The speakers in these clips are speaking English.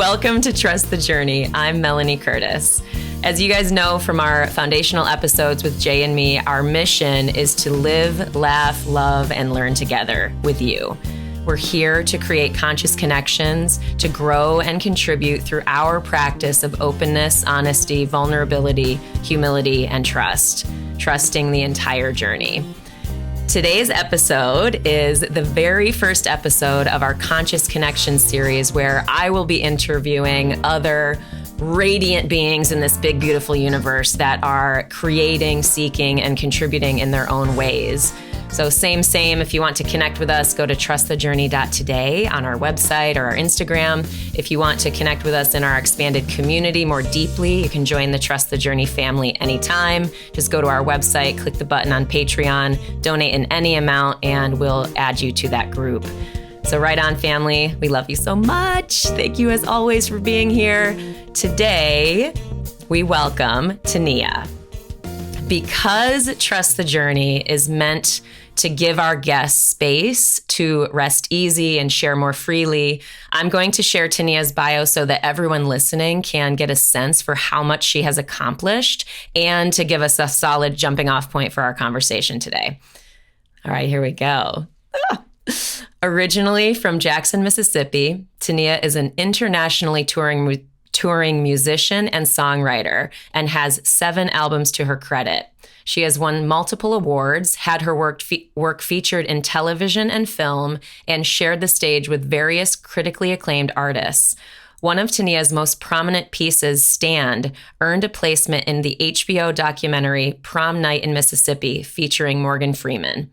Welcome to Trust the Journey. I'm Melanie Curtis. As you guys know from our foundational episodes with Jay and me, our mission is to live, laugh, love, and learn together with you. We're here to create conscious connections, to grow and contribute through our practice of openness, honesty, vulnerability, humility, and trust, trusting the entire journey. Today's episode is the very first episode of our Conscious Connection series, where I will be interviewing other radiant beings in this big, beautiful universe that are creating, seeking, and contributing in their own ways. So same. If you want to connect with us, go to trustthejourney.today on our website or our Instagram. If you want to connect with us in our expanded community more deeply, you can join the Trust the Journey family anytime. Just go to our website, click the button on Patreon, donate in any amount, and we'll add you to that group. So right on, family. We love you so much. Thank you as always for being here. Today, we welcome Teneia. Because Trust the Journey is meant to give our guests space to rest easy and share more freely, I'm going to share Teneia's bio so that everyone listening can get a sense for how much she has accomplished and to give us a solid jumping off point for our conversation today. All right, here we go. Originally from Jackson, Mississippi, Teneia is an internationally touring musician and songwriter and has 7 albums to her credit. She has won multiple awards, had her work featured in television and film, and shared the stage with various critically acclaimed artists. One of Teneia's most prominent pieces, Stand, earned a placement in the HBO documentary Prom Night in Mississippi, featuring Morgan Freeman.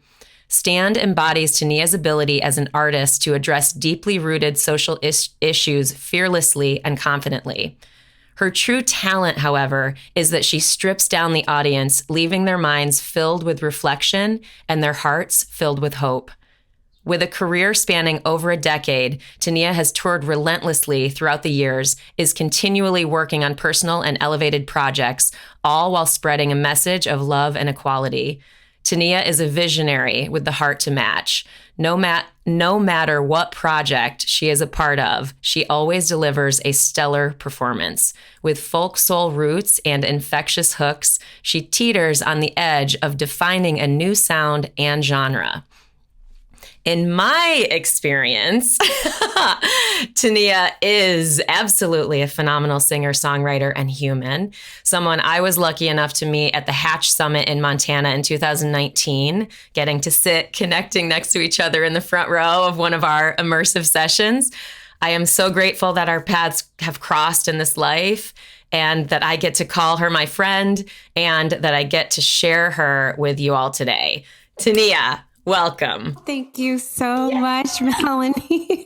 Stand embodies Teneia's ability as an artist to address deeply rooted social issues fearlessly and confidently. Her true talent, however, is that she strips down the audience, leaving their minds filled with reflection and their hearts filled with hope. With a career spanning over a decade, Teneia has toured relentlessly throughout the years, is continually working on personal and elevated projects, all while spreading a message of love and equality. Teneia is a visionary with the heart to match. No matter what project she is a part of, she always delivers a stellar performance. With folk soul roots and infectious hooks, she teeters on the edge of defining a new sound and genre. In my experience, Teneia is absolutely a phenomenal singer, songwriter, and human. Someone I was lucky enough to meet at the Hatch Summit in Montana in 2019, getting to sit connecting next to each other in the front row of one of our immersive sessions. I am so grateful that our paths have crossed in this life, and that I get to call her my friend, and that I get to share her with you all today. Teneia, welcome. Thank you so much, Melanie.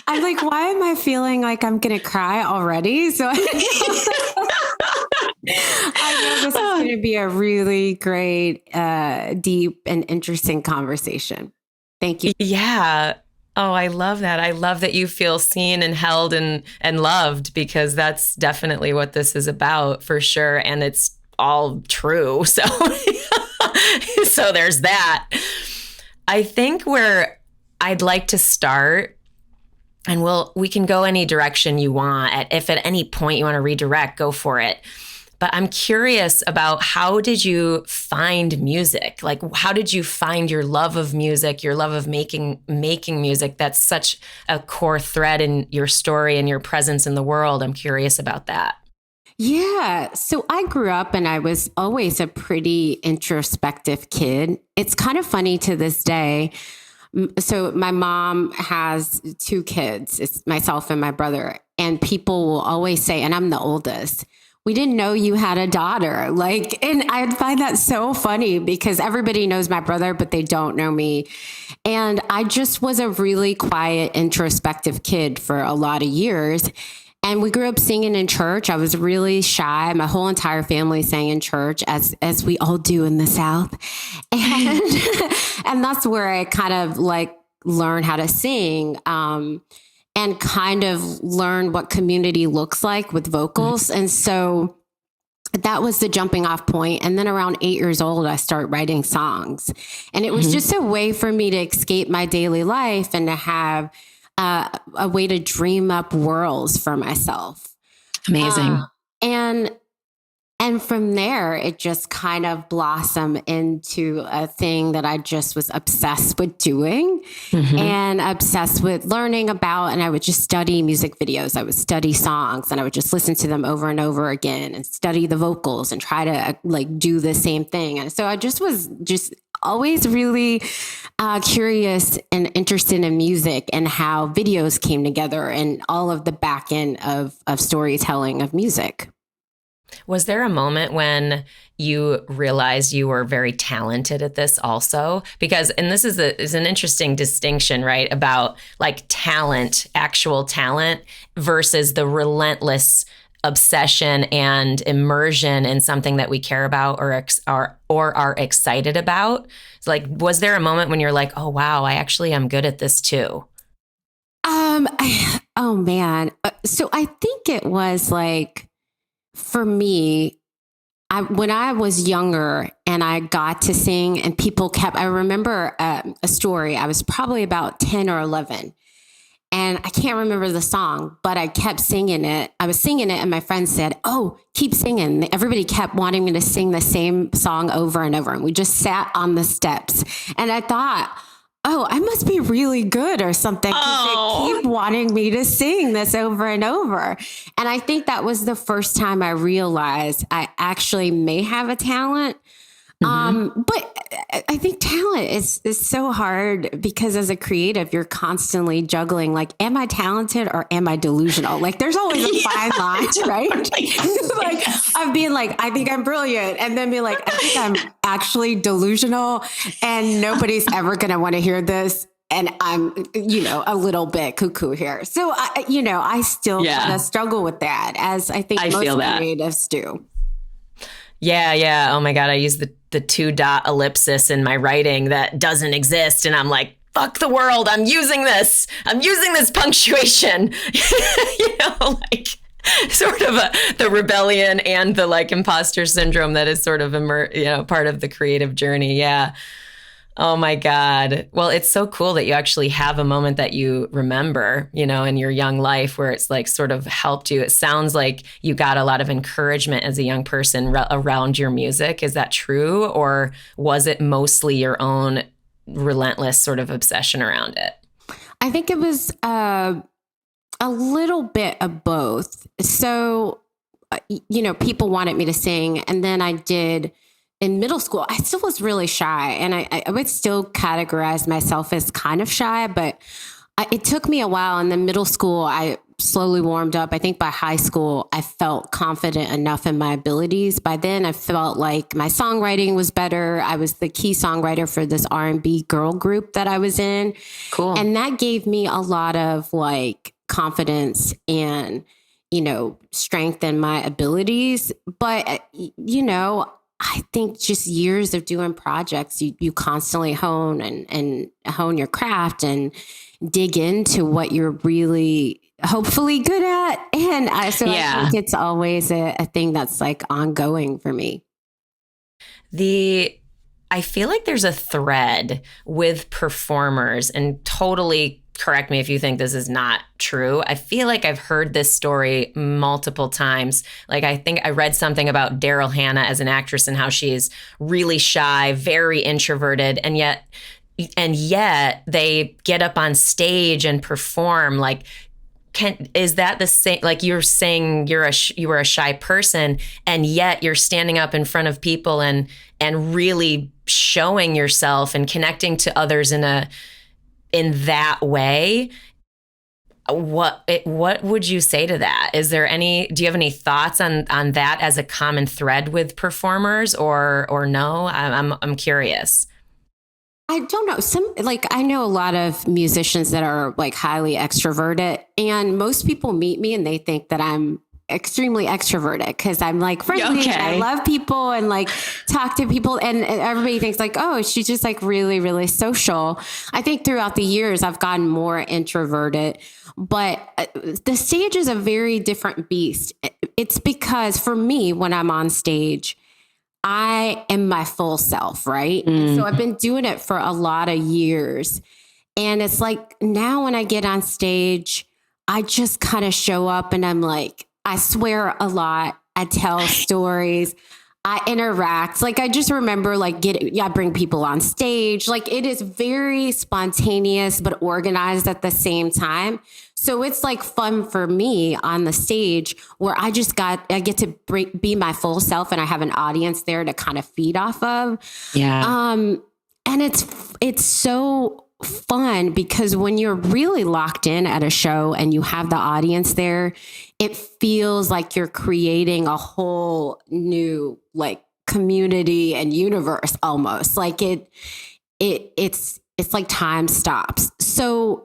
I'm like, why am I feeling like I'm going to cry already? So I know this is going to be a really great, deep and interesting conversation. Thank you. Yeah. Oh, I love that. I love that you feel seen and held and loved, because that's definitely what this is about, for sure. And it's all true. So, so there's that. I think where I'd like to start, and we can go any direction you want. If at any point you want to redirect, go for it. But I'm curious about, how did you find music? Like, how did you find your love of music, your love of making music? That's such a core thread in your story and your presence in the world. I'm curious about that. Yeah. So I grew up and I was always a pretty introspective kid. It's kind of funny to this day. So my mom has 2 kids. It's myself and my brother. And people will always say, and I'm the oldest, we didn't know you had a daughter. And I find that so funny, because everybody knows my brother, but they don't know me. And I just was a really quiet, introspective kid for a lot of years. And we grew up singing in church. I was really shy. My whole entire family sang in church, as we all do in the South. And that's where I kind of learned how to sing, and kind of learn what community looks like with vocals. And so that was the jumping off point. And then around 8 years old, I started writing songs. And it was just a way for me to escape my daily life and to have a way to dream up worlds for myself. Amazing. And from there, it just kind of blossomed into a thing that I just was obsessed with doing and obsessed with learning about. And I would just study music videos. I would study songs and I would just listen to them over and over again and study the vocals and try to like do the same thing. And so I just was just always really curious and interested in music and how videos came together and all of the back end of storytelling of music. Was there a moment when you realized you were very talented at this also? Because, and this is an interesting distinction, right? About like talent, actual talent versus the relentless obsession and immersion in something that we care about or are excited about. So like, was there a moment when you're like, oh, wow, I actually am good at this too? Oh man. So I think it was like, for me, when I was younger and I got to sing and people I remember a story, I was probably about 10 or 11 and I can't remember the song, but I kept singing it. I was singing it and my friend said, oh, keep singing. Everybody kept wanting me to sing the same song over and over. And we just sat on the steps and I thought, oh, I must be really good or something because they keep wanting me to sing this over and over. And I think that was the first time I realized I actually may have a talent. But I think talent is so hard because as a creative, you're constantly juggling, like, am I talented or am I delusional? Like there's always a fine line, right? Like of being like, I think I'm brilliant. And then be like, I think I'm actually delusional and nobody's ever going to want to hear this. And I'm, a little bit cuckoo here. So, I still kind of struggle with that as I think most creatives do. Yeah. Oh my God. I use the 2-dot ellipsis in my writing that doesn't exist. And I'm like, fuck the world. I'm using this punctuation, like sort of the rebellion and the like imposter syndrome that is sort of, part of the creative journey. Yeah. Oh my God. Well, it's so cool that you actually have a moment that you remember, in your young life where it's like sort of helped you. It sounds like you got a lot of encouragement as a young person around your music. Is that true? Or was it mostly your own relentless sort of obsession around it? I think it was a little bit of both. So, people wanted me to sing and then I did. In middle school, I still was really shy and I would still categorize myself as kind of shy, but it took me a while. And then middle school, I slowly warmed up. I think by high school, I felt confident enough in my abilities. By then I felt like my songwriting was better. I was the key songwriter for this R&B girl group that I was in. Cool. And that gave me a lot of like confidence and, strength in my abilities. But, I think just years of doing projects, you constantly hone and hone your craft and dig into what you're really hopefully good at. And I think it's always a thing that's like ongoing for me. I feel like there's a thread with performers, and totally correct me if you think this is not true. I feel like I've heard this story multiple times. Like I think I read something about Daryl Hannah as an actress and how she is really shy, very introverted, and yet they get up on stage and perform. Like, is that the same? Like you're saying you were a shy person, and yet you're standing up in front of people and really showing yourself and connecting to others in that way. What would you say to that? Do you have any thoughts on that as a common thread with performers or no? I'm curious. I don't know. I know a lot of musicians that are like highly extroverted, and most people meet me and they think that I'm extremely extroverted because I'm like friendly and I love people and like talk to people, and everybody thinks like, oh, she's just like really, really social. I think throughout the years I've gotten more introverted, but the stage is a very different beast. It's because for me, when I'm on stage, I am my full self, right? And so I've been doing it for a lot of years. And it's like now when I get on stage, I just kind of show up and I'm like, I swear a lot. I tell stories. I interact. Like, I just remember like I bring people on stage. Like, it is very spontaneous, but organized at the same time. So it's like fun for me on the stage where I get to be my full self, and I have an audience there to kind of feed off of. Yeah. And it's so fun because when you're really locked in at a show and you have the audience there, it feels like you're creating a whole new like community and universe almost. Like it's like time stops. So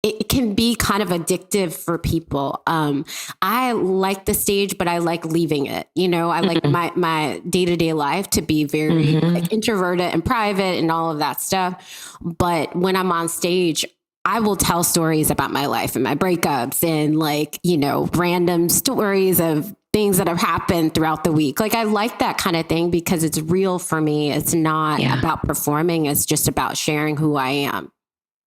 it can be kind of addictive for people. I like the stage, but I like leaving it. You know, I like my day-to-day life to be very like introverted and private and all of that stuff. But when I'm on stage, I will tell stories about my life and my breakups and like, you know, random stories of things that have happened throughout the week. Like, I like that kind of thing because it's real for me. It's not about performing. It's just about sharing who I am.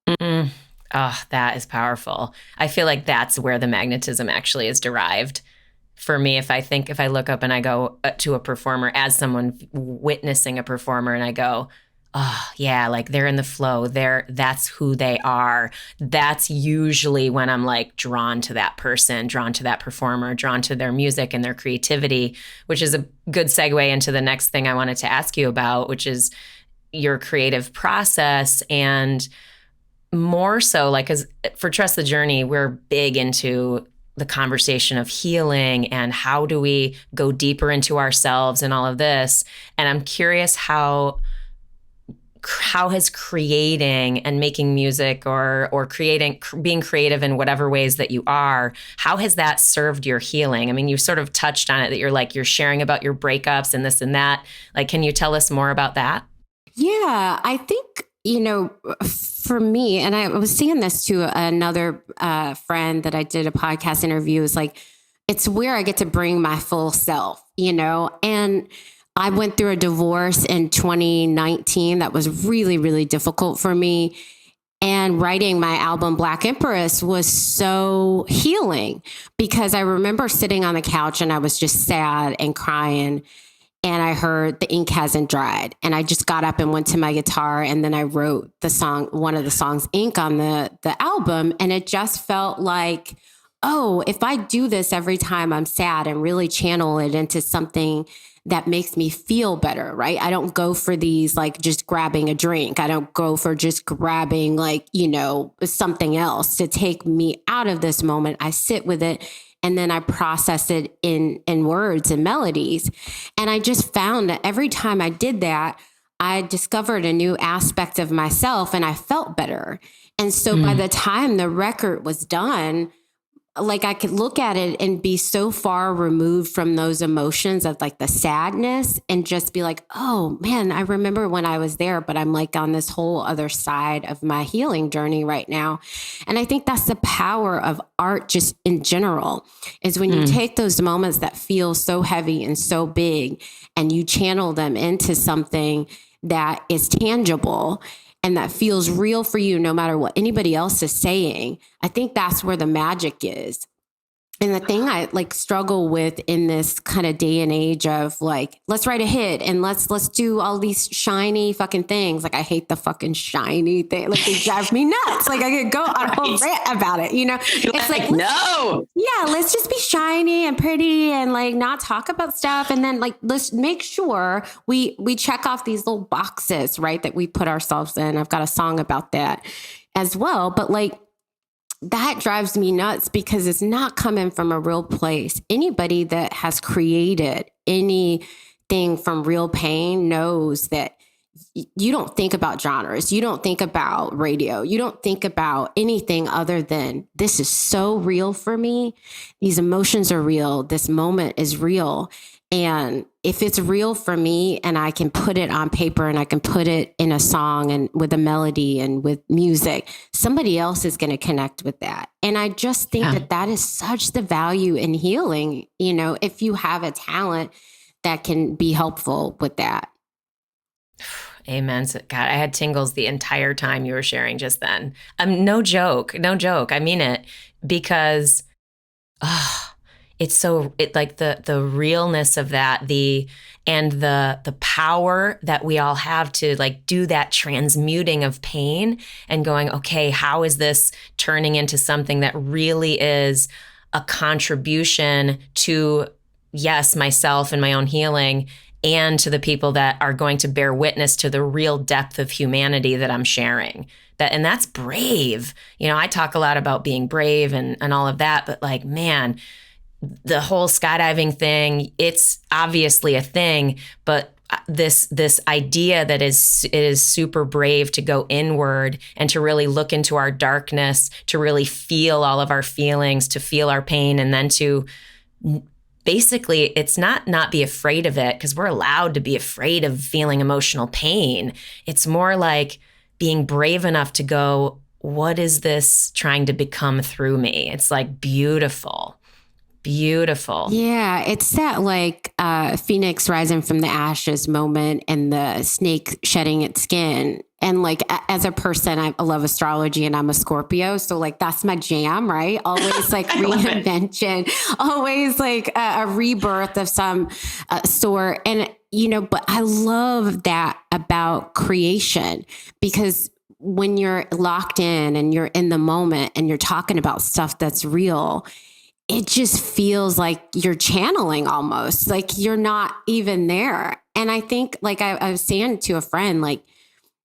Mm-mm. Oh, that is powerful. I feel like that's where the magnetism actually is derived. For me, if I look up and I go to a performer as someone witnessing a performer and I go, oh yeah, like they're in the flow, that's who they are. That's usually when I'm like drawn to that person, drawn to that performer, drawn to their music and their creativity, which is a good segue into the next thing I wanted to ask you about, which is your creative process. And more so, like, as for Trust the Journey, we're big into the conversation of healing and how do we go deeper into ourselves and all of this. And I'm curious how has creating and making music or being creative in whatever ways that you are, how has that served your healing? I mean, you sort of touched on it that you're sharing about your breakups and this and that. Like, can you tell us more about that? Yeah, I think, you know, for me, and I was saying this to another friend that I did a podcast interview, is like, it's where I get to bring my full self, you know, and I went through a divorce in 2019 that was really, really difficult for me. And writing my album Black Empress was so healing because I remember sitting on the couch and I was just sad and crying. And I heard the ink hasn't dried. And I just got up and went to my guitar. And then I wrote one of the songs, Ink, on the album. And it just felt like, oh, if I do this every time I'm sad and really channel it into something that makes me feel better, right? I don't go for these like just grabbing a drink. I don't go for just grabbing like, you know, something else to take me out of this moment. I sit with it and then I process it in words and melodies. And I just found that every time I did that, I discovered a new aspect of myself and I felt better. And so by the time the record was done, like I could look at it and be so far removed from those emotions of like the sadness and just be like, oh man, I remember when I was there, but I'm like on this whole other side of my healing journey right now. And I think that's the power of art just in general, is when you take those moments that feel so heavy and so big and you channel them into something that is tangible and that feels real for you, no matter what anybody else is saying. I think that's where the magic is. And the thing I like struggle with in this kind of day and age of like, let's write a hit and let's do all these shiny fucking things. Like, I hate the fucking shiny thing. Like, they drive me nuts. Like, I could go on a whole rant about it, you know? It's like, no. Yeah, let's just be shiny and pretty and like not talk about stuff. And then like, let's make sure we check off these little boxes, right, that we put ourselves in. I've got a song about that as well. But like, that drives me nuts because it's not coming from a real place. Anybody that has created anything from real pain knows that you don't think about genres. You don't think about radio. You don't think about anything other than this is so real for me. These emotions are real. This moment is real. And if it's real for me and I can put it on paper and I can put it in a song and with a melody and with music, somebody else is going to connect with that. And I just think that is such the value in healing, you know, if you have a talent that can be helpful with that. Amen. So, God, I had tingles the entire time you were sharing just then. No joke, no joke. I mean it, because it's so, it like the realness of that, the power that we all have to like do that transmuting of pain and going, okay, how is this turning into something that really is a contribution to, yes, myself and my own healing, and to the people that are going to bear witness to the real depth of humanity that I'm sharing. And that's brave. You know, I talk a lot about being brave and all of that, but like, man, the whole skydiving thing, it's obviously a thing, but this idea that it is super brave to go inward and to really look into our darkness, to really feel all of our feelings, to feel our pain, and then to basically, it's not be afraid of it, because we're allowed to be afraid of feeling emotional pain. It's more like being brave enough to go, what is this trying to become through me? It's like beautiful. Beautiful. Yeah, it's that like phoenix rising from the ashes moment and the snake shedding its skin. And like as a person, I love astrology and I'm a Scorpio. So like that's my jam, right? Always like reinvention, always like a rebirth of some sort. And, you know, but I love that about creation, because when you're locked in and you're in the moment and you're talking about stuff that's real, it just feels like you're channeling almost, like you're not even there. And I think like I was saying to a friend, like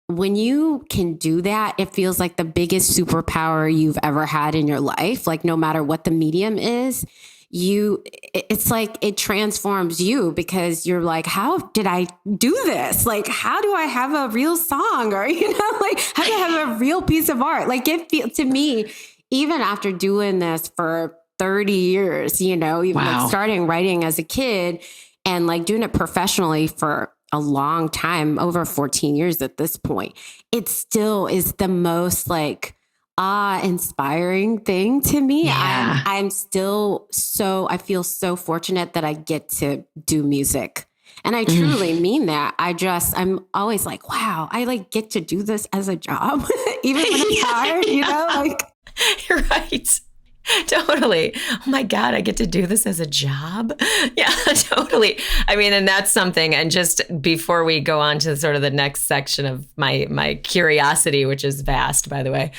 when you can do that, it feels like the biggest superpower you've ever had in your life. Like no matter what the medium is, it's like it transforms you, because you're like, how did I do this? Like, how do I have a real song? Or, you know, like how do I have a real piece of art? Like it feels to me, even after doing this for 30 years, you know, even like starting writing as a kid and like doing it professionally for a long time, over 14 years at this point, it still is the most like awe-inspiring thing to me. Yeah. I'm still I feel so fortunate that I get to do music. And I truly mean that. I'm always like, wow, I like get to do this as a job, even when it's hard, you know, like. You're right. Totally. Oh my God, I get to do this as a job. Yeah, totally. I mean, and that's something. And just before we go on to sort of the next section of my curiosity, which is vast, by the way,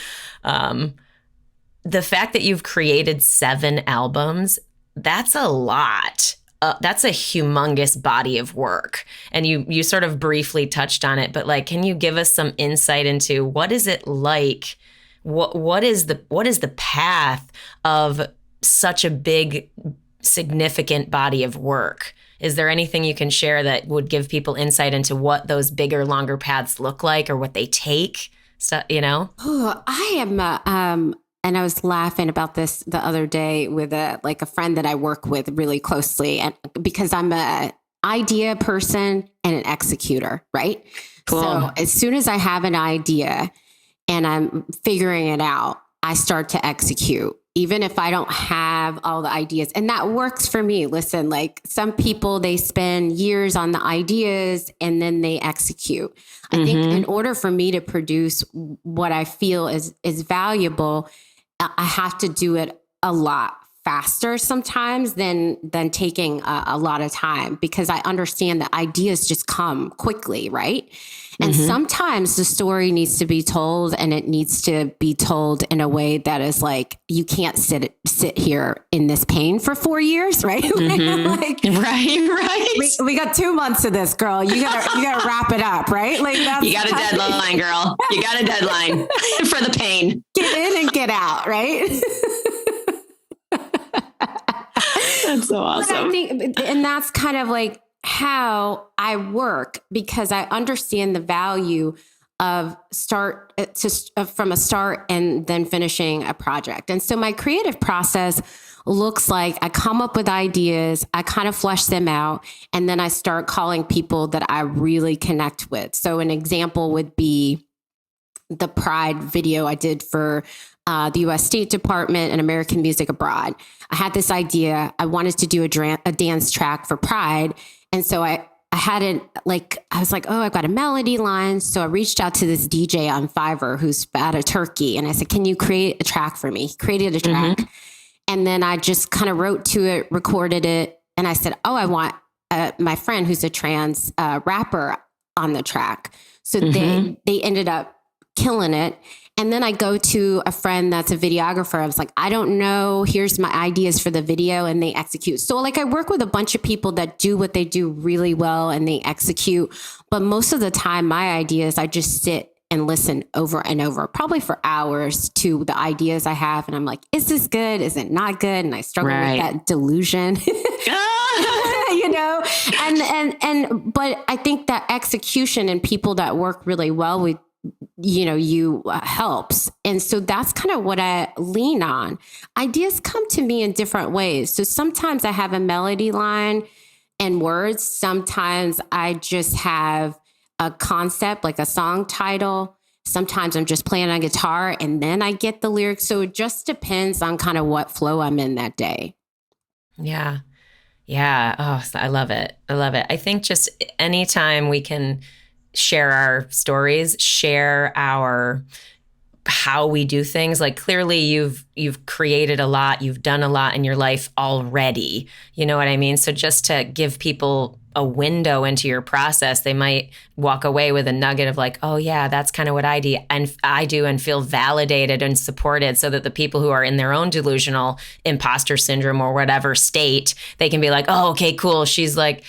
the fact that you've created 7 albums, that's a lot. That's a humongous body of work. And you sort of briefly touched on it, but like, can you give us some insight into what is it like? What is the path of such a big, significant body of work? Is there anything you can share that would give people insight into what those bigger, longer paths look like or what they take? So, you know? Oh, I am, and I was laughing about this the other day with a friend that I work with really closely, and because I'm a idea person and an executor, right? Cool. So as soon as I have an idea and I'm figuring it out, I start to execute, even if I don't have all the ideas. And that works for me. Listen, like some people, they spend years on the ideas and then they execute. I think in order for me to produce what I feel is valuable, I have to do it a lot faster sometimes than taking a lot of time, because I understand that ideas just come quickly, right? And sometimes the story needs to be told, and it needs to be told in a way that is like, you can't sit here in this pain for 4 years, right? Like, right. We got 2 months of this, girl. You gotta wrap it up, right? Like you got a deadline, girl. You got a deadline for the pain. Get in and get out, right? That's so awesome. I think, and that's kind of like how I work, because I understand the value of from a start and then finishing a project. And so my creative process looks like I come up with ideas, I kind of flesh them out, and then I start calling people that I really connect with. So an example would be the Pride video I did for the U.S. State Department and American Music Abroad. I had this idea. I wanted to do a dance track for Pride. And so I I was like, oh, I've got a melody line. So I reached out to this DJ on Fiverr who's out of Turkey. And I said, can you create a track for me? He created a track. And then I just kind of wrote to it, recorded it. And I said, oh, I want my friend who's a trans rapper on the track. So they ended up killing it. And then I go to a friend that's a videographer. I was like, I don't know. Here's my ideas for the video, and they execute. So like I work with a bunch of people that do what they do really well and they execute. But most of the time, my ideas, I just sit and listen over and over, probably for hours, to the ideas I have. And I'm like, is this good? Is it not good? And I struggle with that delusion. But I think that execution and people that work really well with you helps. And so that's kind of what I lean on. Ideas come to me in different ways. So sometimes I have a melody line and words. Sometimes I just have a concept, like a song title. Sometimes I'm just playing on guitar and then I get the lyrics. So it just depends on kind of what flow I'm in that day. Yeah. Yeah. Oh, I love it. I think just anytime we can share our stories, share how we do things. Like clearly you've created a lot, you've done a lot in your life already. You know what I mean? So just to give people a window into your process, they might walk away with a nugget of like, oh yeah, that's kind of what I do and feel validated and supported, so that the people who are in their own delusional imposter syndrome or whatever state, they can be like, oh, okay, cool. She's like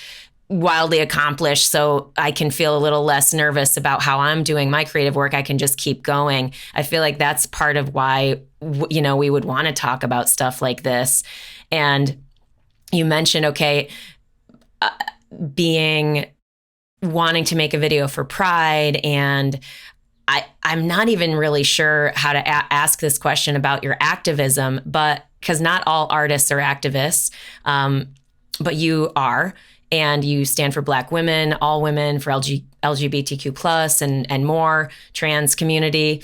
wildly accomplished, so I can feel a little less nervous about how I'm doing my creative work. I can just keep going. I feel like that's part of why, we would want to talk about stuff like this. And you mentioned, wanting to make a video for Pride, and I'm not even really sure how to ask this question about your activism, but because not all artists are activists, but you are. And you stand for Black women, all women, for LGBTQ plus and more, trans community.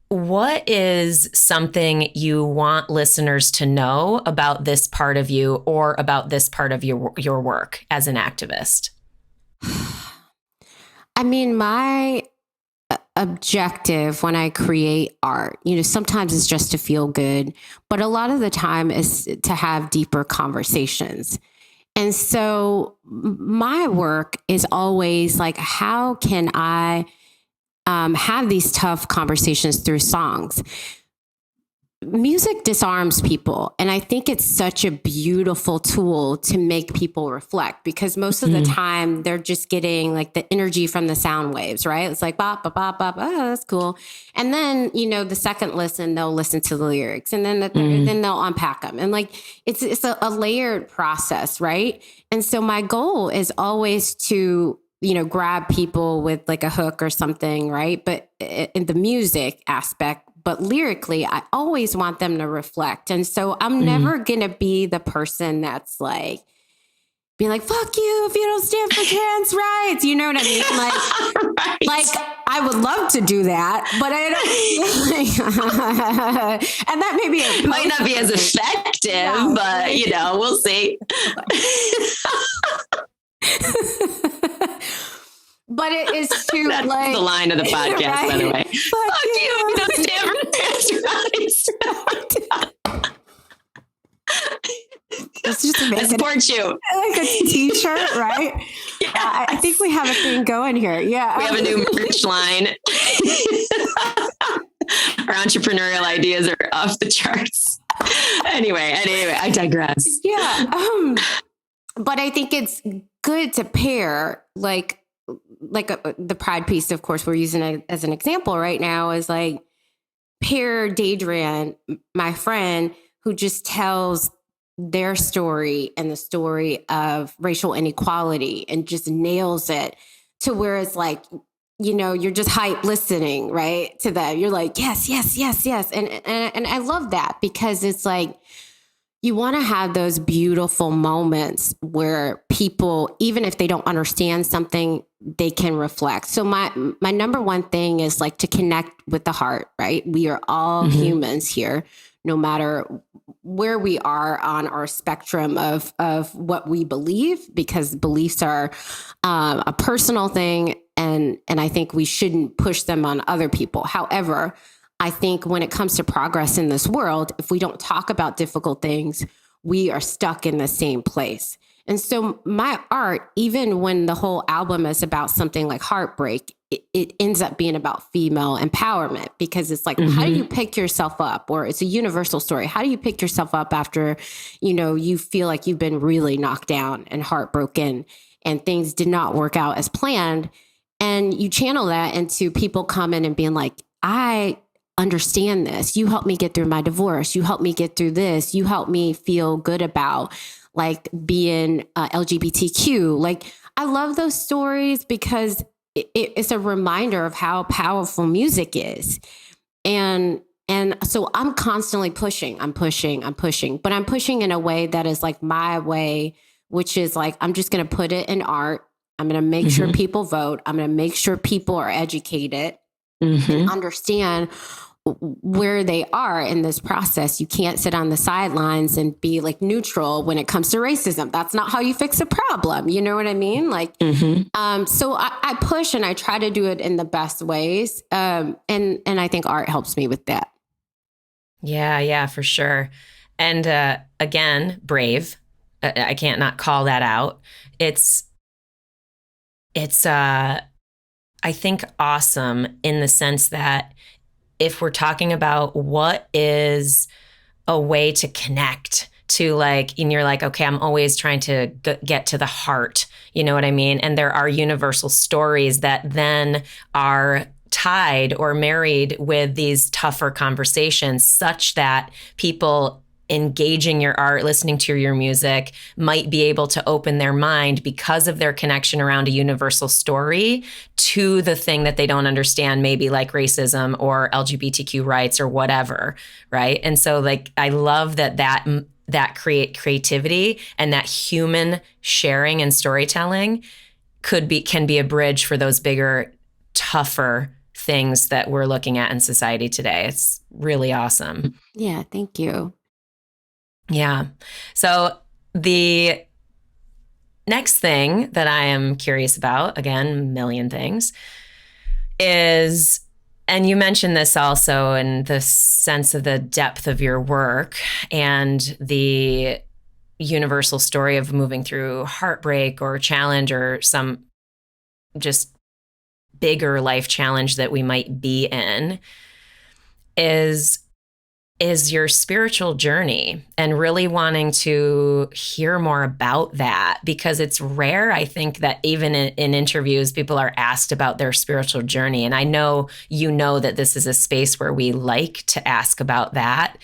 What is something you want listeners to know about this part of you or about this part of your work as an activist? I mean, my objective when I create art, sometimes it's just to feel good, but a lot of the time is to have deeper conversations. And so my work is always like, how can I have these tough conversations through songs? Music disarms people. And I think it's such a beautiful tool to make people reflect, because most of the time they're just getting like the energy from the sound waves, right? It's like, bop, bop, bop, bop. Oh, that's cool. And then, the second listen, they'll listen to the lyrics, and then then they'll unpack them. And like, it's a layered process, right? And so my goal is always to, grab people with like a hook or something, right? But in the music aspect, but lyrically, I always want them to reflect. And so I'm never going to be the person that's like, being like, fuck you if you don't stand for trans rights. You know what I mean? Like, like I would love to do that, but I don't. And that maybe it might not be as effective, but we'll see. But it is too. That's like the line of the podcast, right? By the way. Fuck you if you don't stand for trans rights. Let's just I support you. Like a t-shirt, right? Yes. I think we have a thing going here. Yeah. We have a new merch line. Our entrepreneurial ideas are off the charts. Anyway, I digress. Yeah. But I think it's good to pair like the Pride piece, of course, we're using it as an example right now, is like pair Daedrian, my friend, who just tells their story and the story of racial inequality and just nails it to where it's like, you're just hype listening, right, to that. You're like, yes, yes, yes, yes. And I love that, because it's like, you want to have those beautiful moments where people, even if they don't understand something, they can reflect. So my number one thing is like to connect with the heart, right? We are all humans here, no matter where we are on our spectrum of what we believe, because beliefs are a personal thing. And I think we shouldn't push them on other people. However, I think when it comes to progress in this world, if we don't talk about difficult things, we are stuck in the same place. And so my art, even when the whole album is about something like heartbreak, it ends up being about female empowerment, because it's like, how do you pick yourself up? Or it's a universal story. How do you pick yourself up after, you feel like you've been really knocked down and heartbroken and things did not work out as planned? And you channel that into people coming and being like, I understand this. You helped me get through my divorce. You helped me get through this. You helped me feel good about like being LGBTQ. Like, I love those stories because it's a reminder of how powerful music is. And so I'm constantly pushing, but I'm pushing in a way that is like my way, which is like, I'm just going to put it in art. I'm going to make sure people vote. I'm going to make sure people are educated and understand where they are in this process. You can't sit on the sidelines and be like neutral when it comes to racism. That's not how you fix a problem. You know what I mean? Like, so I push and I try to do it in the best ways. And I think art helps me with that. Yeah, for sure. And again, brave. I can't not call that out. It's I think awesome in the sense that if we're talking about what is a way to connect to, like, and you're like, okay, I'm always trying to get to the heart, you know what I mean? And there are universal stories that then are tied or married with these tougher conversations, such that people engaging your art, listening to your music might be able to open their mind because of their connection around a universal story to the thing that they don't understand, maybe like racism or LGBTQ rights or whatever, right? And so like, I love that creativity and that human sharing and storytelling can be a bridge for those bigger, tougher things that we're looking at in society today. It's really awesome. Yeah, thank you. Yeah. So the next thing that I am curious about, again, a million things, is, and you mentioned this also in the sense of the depth of your work and the universal story of moving through heartbreak or challenge or some just bigger life challenge that we might be in, is your spiritual journey, and really wanting to hear more about that, because it's rare, I think, that even in interviews, people are asked about their spiritual journey. And I know that this is a space where we like to ask about that.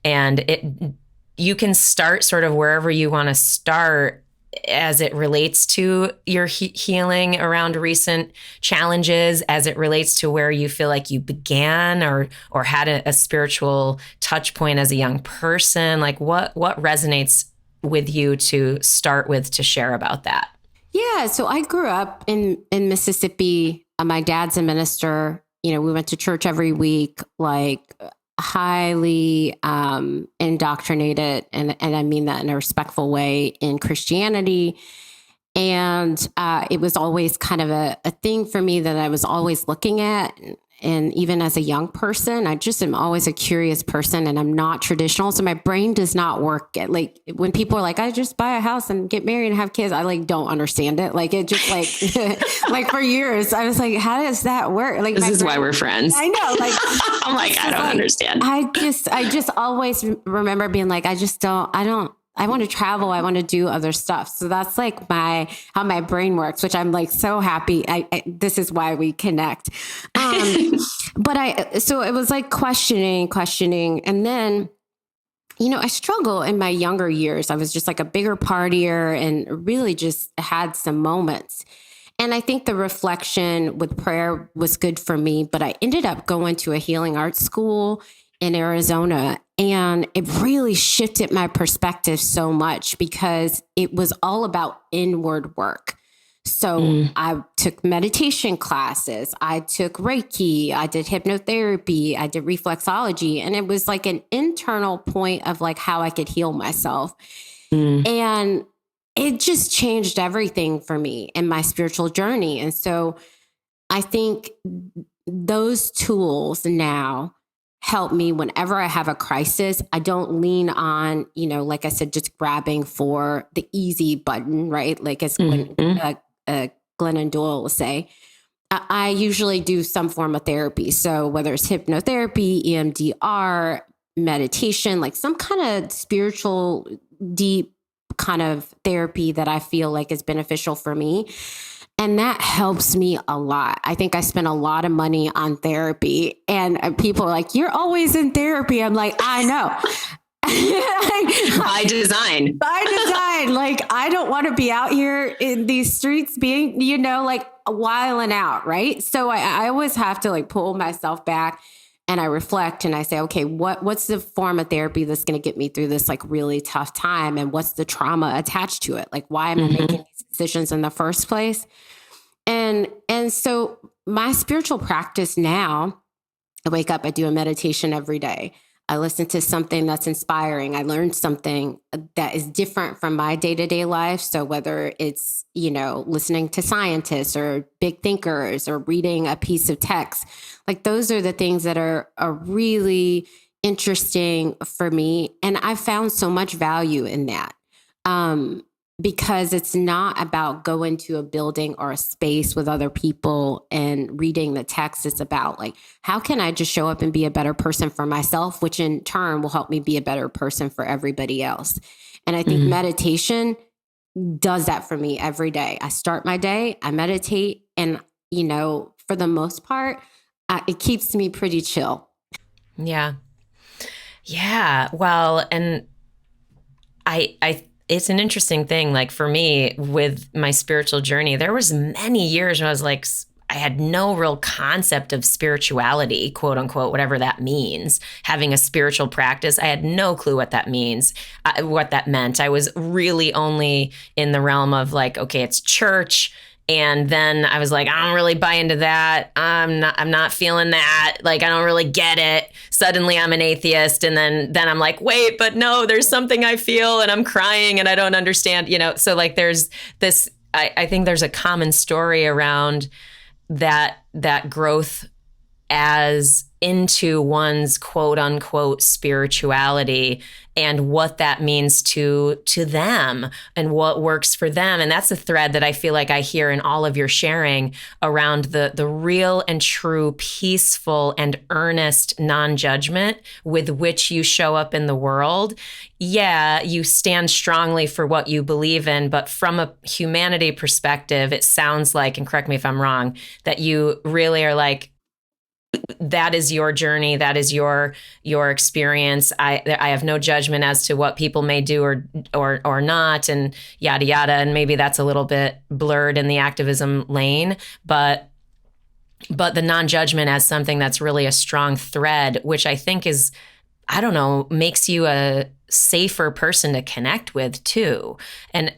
And you can start sort of wherever you want to start as it relates to your healing around recent challenges, as it relates to where you feel like you began or had a spiritual touch point as a young person. Like what resonates with you to start with, to share about that? Yeah. So I grew up in Mississippi. My dad's a minister. We went to church every week, like highly indoctrinated, and I mean that in a respectful way, in Christianity. And it was always kind of a thing for me that I was always looking at. And even as a young person, I just am always a curious person, and I'm not traditional. So my brain does not work like when people are like, I just buy a house and get married and have kids. I like don't understand it. Like it just like, like for years, I was like, how does that work? Like this is why we're friends. I know. Like I'm like, I don't understand. I just always remember being like, I want to travel. I want to do other stuff. So that's like how my brain works, which I'm like so happy. This is why we connect. So it was like questioning. And then, I struggle in my younger years. I was just like a bigger partier and really just had some moments. And I think the reflection with prayer was good for me, but I ended up going to a healing arts school in Arizona. And it really shifted my perspective so much because it was all about inward work. So I took meditation classes, I took Reiki, I did hypnotherapy, I did reflexology. And it was like an internal point of like how I could heal myself. And it just changed everything for me in my spiritual journey. And so I think those tools now help me whenever I have a crisis. I don't lean on, like I said, just grabbing for the easy button, right? Like as Glennon Doyle will say, I usually do some form of therapy. So whether it's hypnotherapy, EMDR, meditation, like some kind of spiritual, deep kind of therapy that I feel like is beneficial for me. And that helps me a lot. I think I spend a lot of money on therapy, and people are like, you're always in therapy. I'm like, I know. By design. Like, I don't want to be out here in these streets being, like wilding out. Right. So I always have to like pull myself back, and I reflect and I say, okay, what's the form of therapy that's going to get me through this like really tough time? And what's the trauma attached to it? Like, why am I making these decisions in the first place? And so my spiritual practice now, I wake up, I do a meditation every day. I listen to something that's inspiring. I learn something that is different from my day-to-day life. So whether it's, listening to scientists or big thinkers or reading a piece of text, like those are the things that are really interesting for me. And I found so much value in that. Because it's not about going to a building or a space with other people and reading the text. It's about like, how can I just show up and be a better person for myself, which in turn will help me be a better person for everybody else. And I think meditation does that for me every day. I start my day, I meditate, and, for the most part, it keeps me pretty chill. Yeah. Yeah. Well, and it's an interesting thing. Like for me with my spiritual journey, there was many years when I was like, I had no real concept of spirituality, quote unquote, whatever that means. Having a spiritual practice, I had no clue what that means, what that meant. I was really only in the realm of like, okay, it's church. And then I was like, I don't really buy into that. I'm not feeling that. Like, I don't really get it. Suddenly I'm an atheist. And then I'm like, wait, but no, there's something I feel and I'm crying and I don't understand, So like there's this, I think there's a common story around that growth as into one's quote unquote spirituality and what that means to them and what works for them. And that's a thread that I feel like I hear in all of your sharing around the real and true peaceful and earnest non-judgment with which you show up in the world. Yeah, you stand strongly for what you believe in, but from a humanity perspective, it sounds like, and correct me if I'm wrong, that you really are like, that is your journey. That is your experience. I have no judgment as to what people may do or not, and yada yada. And maybe that's a little bit blurred in the activism lane, but the non-judgment as something that's really a strong thread, which I think is, I don't know, makes you a safer person to connect with too. And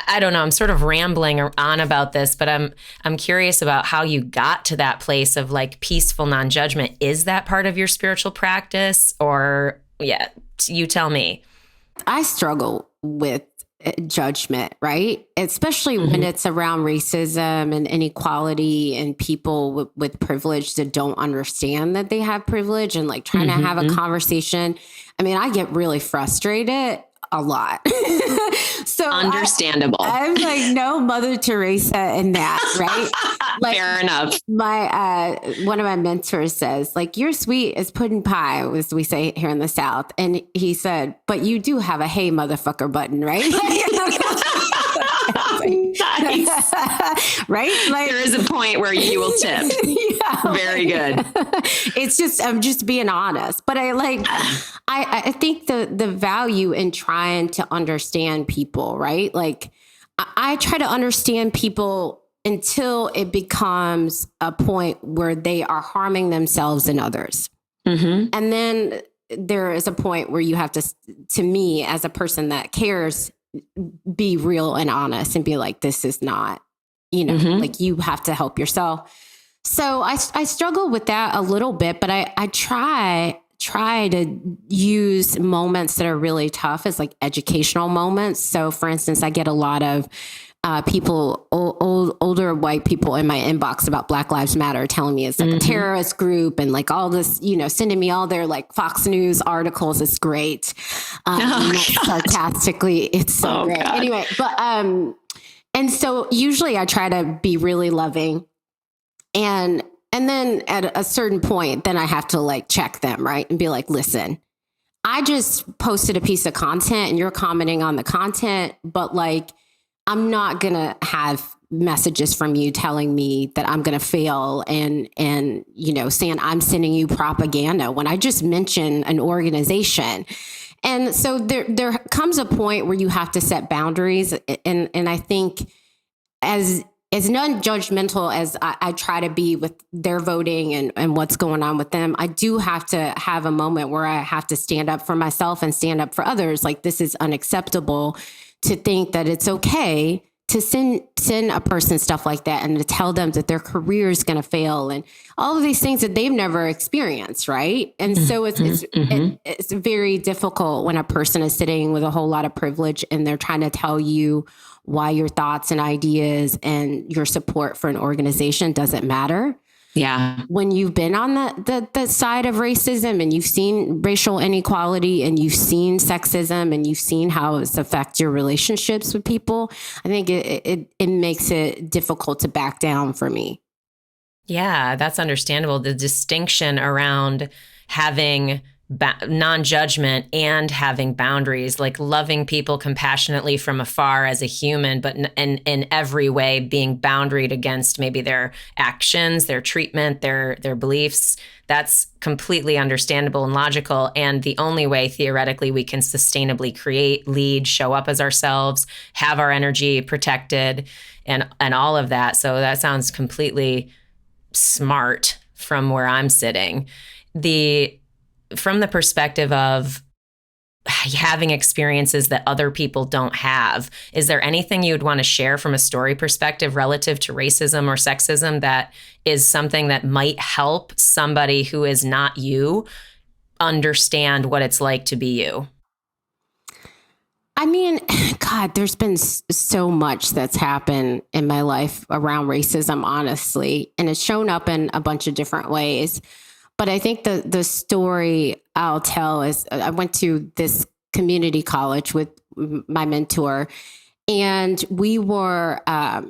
I don't know, I'm sort of rambling on about this, but I'm curious about how you got to that place of like peaceful non-judgment. Is that part of your spiritual practice, or you tell me. I struggle with judgment, right? Especially when it's around racism and inequality and people with privilege that don't understand that they have privilege and like trying to have a conversation. I mean, I get really frustrated a lot. So understandable. I'm like no Mother Teresa in that, right? Like, fair enough. My one of my mentors says, like, you're sweet as pudding pie, as we say here in the South. And he said, but you do have a hey motherfucker button, right? Nice. Right? Like, there is a point where you will tip. Yeah, very good. It's just, I'm just being honest. But I think the value in trying to understand people, right? Like I try to understand people until it becomes a point where they are harming themselves and others. And then there is a point where you have to me as a person that cares, be real and honest and be like, this is not like you have to help yourself. So I struggle with that a little bit, but I try to use moments that are really tough as like educational moments. So for instance, I get a lot of people, older white people in my inbox about Black Lives Matter telling me it's like a terrorist group and like all this, sending me all their like Fox News articles. It's great. Sarcastically, it's so great. God. Anyway, but and so usually I try to be really loving. And then at a certain point, then I have to like check them, right? And be like, listen, I just posted a piece of content and you're commenting on the content, but like, I'm not going to have messages from you telling me that I'm going to fail and, saying I'm sending you propaganda when I just mention an organization. And so there comes a point where you have to set boundaries. And I think as non-judgmental as I try to be with their voting and what's going on with them, I do have to have a moment where I have to stand up for myself and stand up for others. Like, this is unacceptable to think that it's okay to send a person stuff like that and to tell them that their career is going to fail and all of these things that they've never experienced. Right. And so it's very difficult when a person is sitting with a whole lot of privilege and they're trying to tell you why your thoughts and ideas and your support for an organization doesn't matter. Yeah. When you've been on the side of racism and you've seen racial inequality and you've seen sexism and you've seen how it's affect your relationships with people, I think it makes it difficult to back down for me. Yeah, that's understandable. The distinction around having non-judgment and having boundaries, like loving people compassionately from afar as a human, but in every way being boundaried against maybe their actions, their treatment, their beliefs. That's completely understandable and logical. And the only way theoretically we can sustainably create, lead, show up as ourselves, have our energy protected and all of that. So that sounds completely smart from where I'm sitting. From the perspective of having experiences that other people don't have, is there anything you would want to share from a story perspective relative to racism or sexism that is something that might help somebody who is not you understand what it's like to be you? I mean, God, there's been so much that's happened in my life around racism, honestly, and it's shown up in a bunch of different ways. But I think the story I'll tell is I went to this community college with my mentor, and we were, at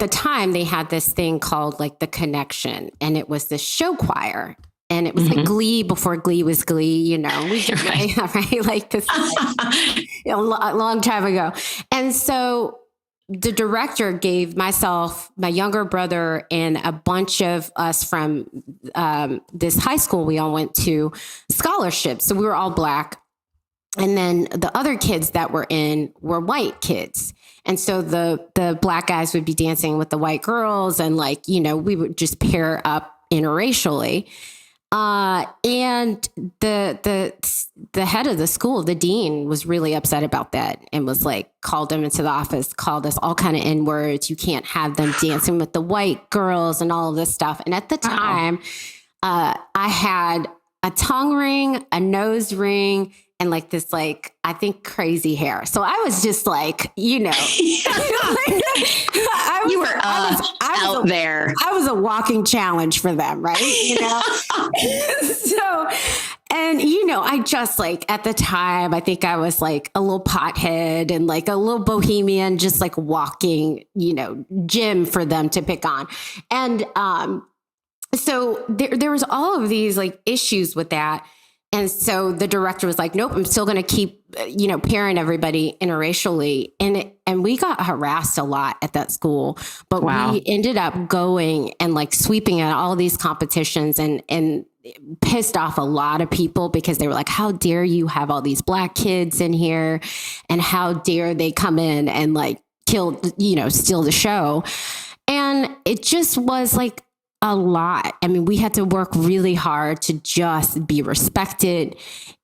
the time, they had this thing called like the Connection, and it was the show choir. And it was like Glee before Glee was Glee, we did right? Like this a long time ago. And so the director gave myself, my younger brother, and a bunch of us from this high school we all went to scholarships. So we were all Black. And then the other kids that were in were white kids. And so the Black guys would be dancing with the white girls. And we would just pair up interracially. And the head of the school, the dean, was really upset about that and was like, called them into the office, called us all kind of N-words. You can't have them dancing with the white girls and all of this stuff. And at the time, I had a tongue ring, a nose ring, and like this, I think crazy hair. So I was just like, you were out there. I was a walking challenge for them, right? So, and I just at the time, I think I was like a little pothead and like a little bohemian, just like walking, gym for them to pick on. And so there was all of these issues with that. And so the director was like, nope, I'm still going to keep, pairing everybody interracially. And we got harassed a lot at that school, but we ended up going and sweeping at all these competitions and pissed off a lot of people because they were like, how dare you have all these Black kids in here? And how dare they come in and kill, steal the show? And it just was a lot. I mean, we had to work really hard to just be respected.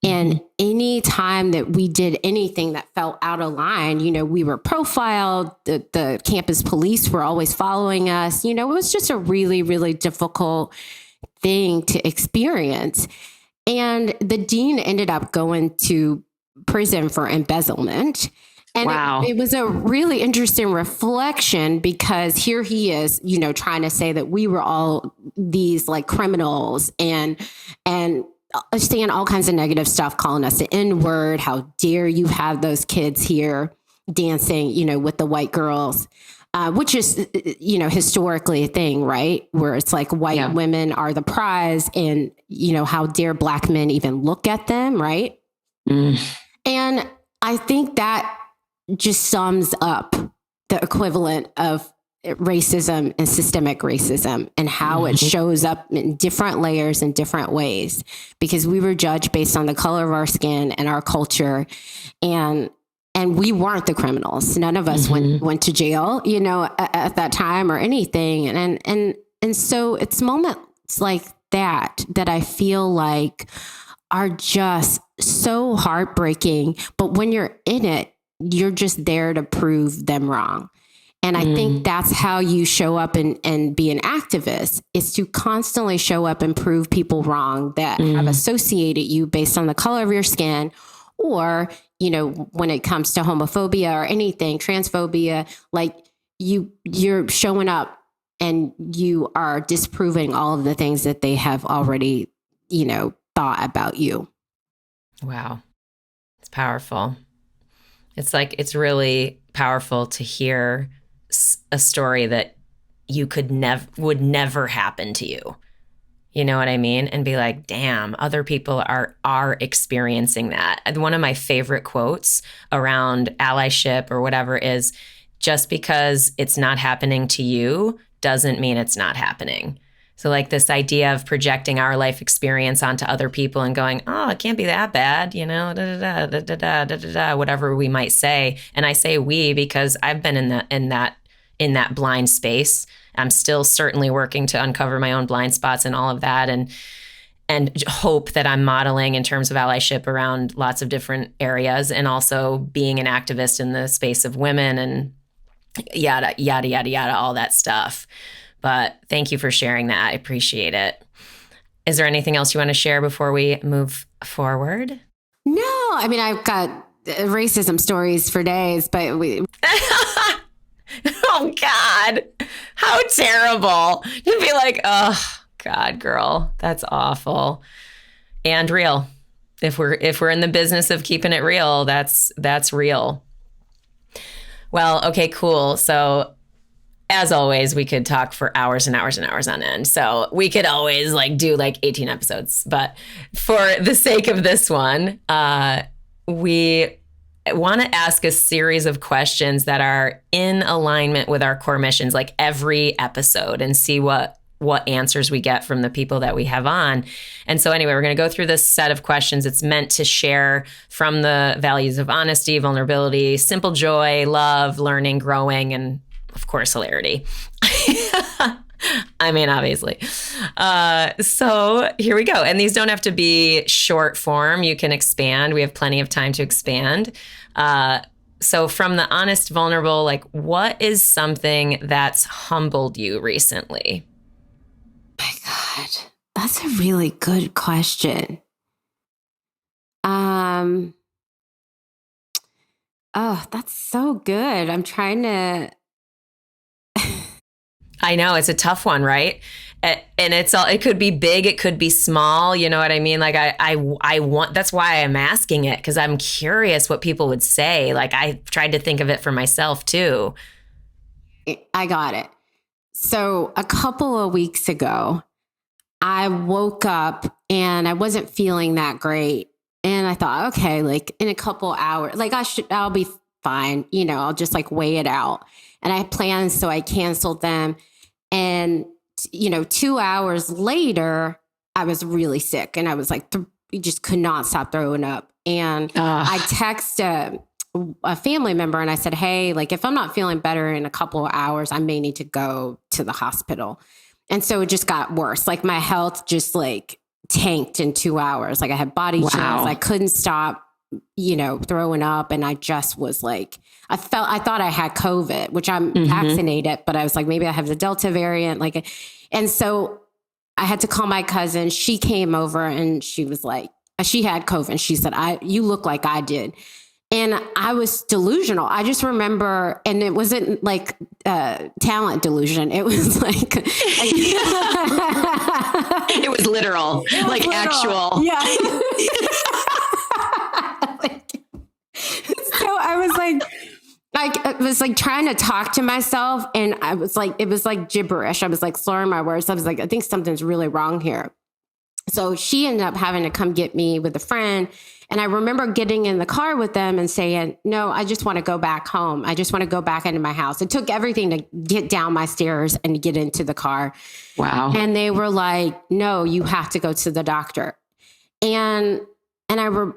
And any time that we did anything that felt out of line, you know, we were profiled. The campus police were always following us. You know, it was just a really, really difficult thing to experience. And the dean ended up going to prison for embezzlement. And wow. It was a really interesting reflection, because here he is, you know, trying to say that we were all these like criminals and saying all kinds of negative stuff, calling us the N-word. How dare you have those kids here dancing, you know, with the white girls, which is, you know, historically a thing, right? Where it's like white women are the prize, and, you know, how dare black men even look at them, right? And I think that just sums up the equivalent of racism and systemic racism, and how it shows up in different layers in different ways, because we were judged based on the color of our skin and our culture. And we weren't the criminals. None of us went to jail, you know, at that time or anything. And so it's moments like that I feel like are just so heartbreaking. But when you're in it, you're just there to prove them wrong. And I think that's how you show up and be an activist, is to constantly show up and prove people wrong that have associated you based on the color of your skin, or, you know, when it comes to homophobia or anything, transphobia, like you're showing up and you are disproving all of the things that they have already, you know, thought about you. Wow. It's powerful. It's like, it's really powerful to hear a story that you would never happen to you. You know what I mean? And be like, damn, other people are experiencing that. And one of my favorite quotes around allyship or whatever is, just because it's not happening to you doesn't mean it's not happening. So like this idea of projecting our life experience onto other people and going, oh, it can't be that bad, you know, whatever we might say. And I say we because I've been in that blind space. I'm still certainly working to uncover my own blind spots and all of that, and hope that I'm modeling in terms of allyship around lots of different areas, and also being an activist in the space of women and yada, yada, yada, yada, all that stuff. But thank you for sharing that. I appreciate it. Is there anything else you want to share before we move forward? No, I mean, I've got racism stories for days, but oh God, how terrible. You'd be like, oh God, girl, that's awful. And real. If we're in the business of keeping it real, that's real. Well, okay, cool. So as always, we could talk for hours and hours and hours on end. So we could always do 18 episodes. But for the sake of this one, we want to ask a series of questions that are in alignment with our core missions, like every episode, and see what answers we get from the people that we have on. And so anyway, we're going to go through this set of questions. It's meant to share from the values of honesty, vulnerability, simple joy, love, learning, growing, and of course, hilarity. I mean, obviously. So here we go. And these don't have to be short form. You can expand. We have plenty of time to expand. So from the honest, vulnerable, what is something that's humbled you recently? My God, that's a really good question. Oh, that's so good. I'm trying to... I know, it's a tough one, right? And it could be big, it could be small. You know what I mean? I want, that's why I'm asking it, because I'm curious what people would say. I tried to think of it for myself too. I got it. So a couple of weeks ago, I woke up and I wasn't feeling that great. And I thought, okay, in a couple hours, I'll be fine. You know, I'll just weigh it out. And I had plans, so I canceled them. And, 2 hours later, I was really sick. And I was you just could not stop throwing up. And I texted a family member and I said, hey, if I'm not feeling better in a couple of hours, I may need to go to the hospital. And so it just got worse. Like my health just like tanked in 2 hours. Like I had body chills. I couldn't stop, throwing up. And I just was like, I thought I had COVID, which I'm vaccinated, but I was like, maybe I have the Delta variant. And so I had to call my cousin. She came over and she was like, she had COVID. And she said, you look like I did. And I was delusional. I just remember, and it wasn't like talent delusion. It was like, it was literal, actual. Yeah. So I was like trying to talk to myself, and I was like, it was like gibberish. I was like slurring my words. I was like, I think something's really wrong here. So she ended up having to come get me with a friend. And I remember getting in the car with them and saying, no, I just want to go back home. I just want to go back into my house. It took everything to get down my stairs and get into the car. Wow. And they were like, no, you have to go to the doctor. And I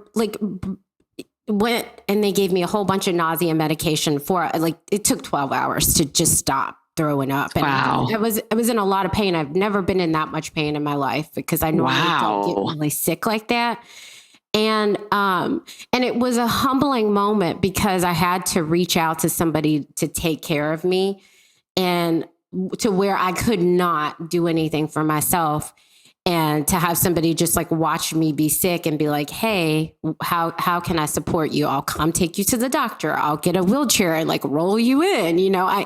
went and they gave me a whole bunch of nausea medication for it took 12 hours to just stop throwing up. And wow. I was in a lot of pain. I've never been in that much pain in my life because I normally don't get really sick like that. And it was a humbling moment because I had to reach out to somebody to take care of me and to where I could not do anything for myself. And to have somebody just like watch me be sick and be like, hey, how can I support you? I'll come take you to the doctor. I'll get a wheelchair and like roll you in. I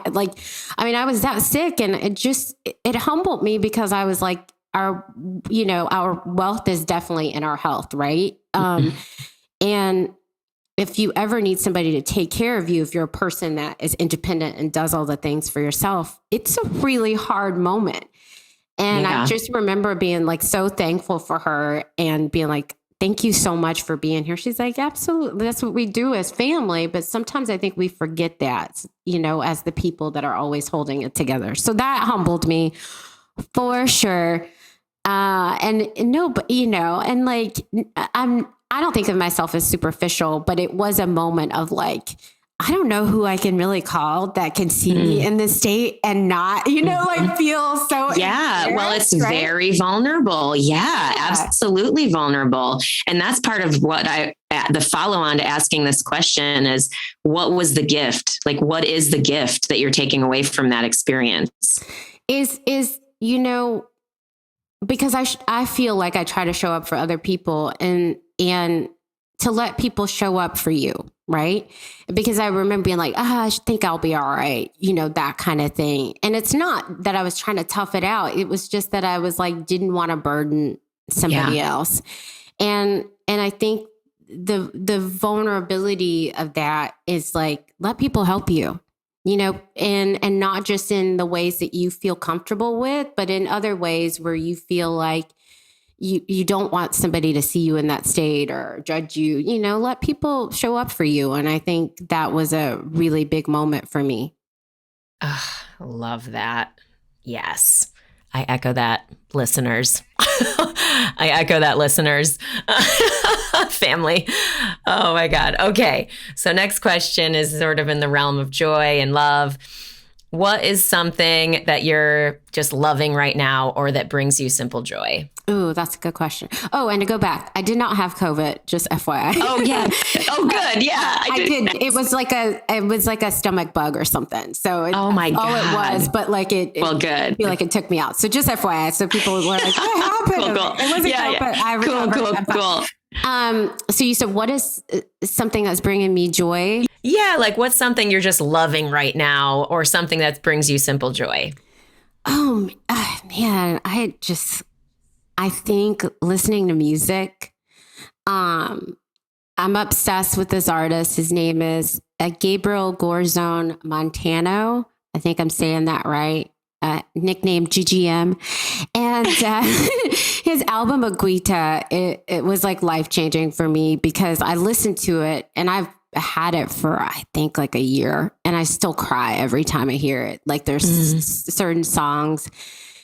was that sick, and it humbled me because I was like, our wealth is definitely in our health. Right. And if you ever need somebody to take care of you, if you're a person that is independent and does all the things for yourself, it's a really hard moment. And I just remember being like so thankful for her and being like, thank you so much for being here. She's like, absolutely. That's what we do as family. But sometimes I think we forget that, as the people that are always holding it together. So that humbled me for sure. I don't think of myself as superficial, but it was a moment of like, I don't know who I can really call that can see me in this state and not, feel so. Yeah. Well, it's right? Very vulnerable. Yeah, absolutely vulnerable. And that's part of what the follow on to asking this question is, what was the gift? Like, what is the gift that you're taking away from that experience? Because I feel like I try to show up for other people and to let people show up for you. Right. Because I remember being like, I think I'll be all right. That kind of thing. And it's not that I was trying to tough it out. It was just that I was like, didn't want to burden somebody else. And I think the vulnerability of that is like, let people help you, and not just in the ways that you feel comfortable with, but in other ways where you feel like you don't want somebody to see you in that state or judge you, let people show up for you. And I think that was a really big moment for me. Love that. Yes. I echo that, listeners. I echo that, listeners. Family. Oh my God. Okay. So next question is sort of in the realm of joy and love. What is something that you're just loving right now or that brings you simple joy? Ooh, that's a good question. Oh, and to go back, I did not have COVID, just FYI. Oh, yeah. Oh, good. Yeah. I did. It was like a stomach bug or something. So oh my God. All it was, but like well, good. I feel like it took me out. So just FYI. So people were like, what happened? Cool. It wasn't COVID. I recovered. Cool. So you said, what is something that's bringing me joy? Yeah. Like what's something you're just loving right now or something that brings you simple joy? Oh, man. I think listening to music. I'm obsessed with this artist. His name is Gabriel Gorzone Montano. I think I'm saying that right. Nicknamed GGM. And his album Aguita, it was like life-changing for me because I listened to it and I've had it for, I think like a year and I still cry every time I hear it. Like there's certain songs.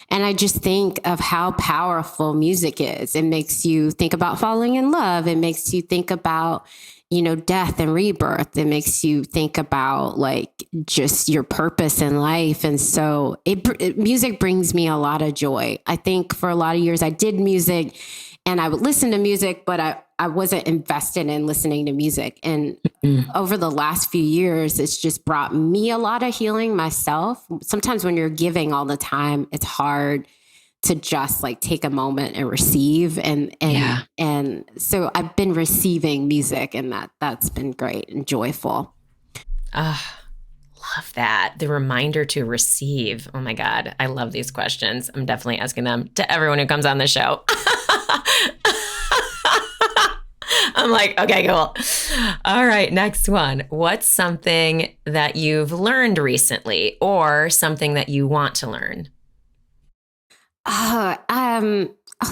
And I just think of how powerful music is. It makes you think about falling in love. It makes you think about, death and rebirth. It makes you think about like just your purpose in life. And so music brings me a lot of joy. I think for a lot of years I did music and I would listen to music, but I wasn't invested in listening to music. And over the last few years, it's just brought me a lot of healing myself. Sometimes when you're giving all the time, it's hard to just like take a moment and receive. And so I've been receiving music, and that's been great and joyful. Love that. The reminder to receive. Oh my God. I love these questions. I'm definitely asking them to everyone who comes on the show. I'm like, okay, cool. All right, next one. What's something that you've learned recently or something that you want to learn?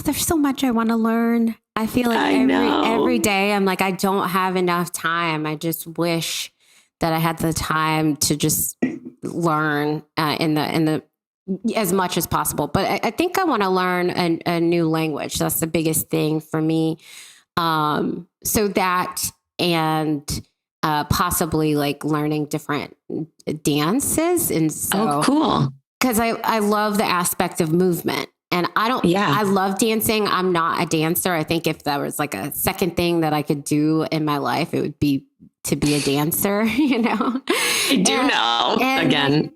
There's so much I want to learn. I feel like every day I'm like, I don't have enough time. I just wish that I had the time to just learn in the as much as possible. But I think I want to learn a new language. That's the biggest thing for me. So that and possibly like learning different dances. And so cool. Because I love the aspect of movement. And I love dancing. I'm not a dancer. I think if there was like a second thing that I could do in my life, it would be to be a dancer, I do know. Again.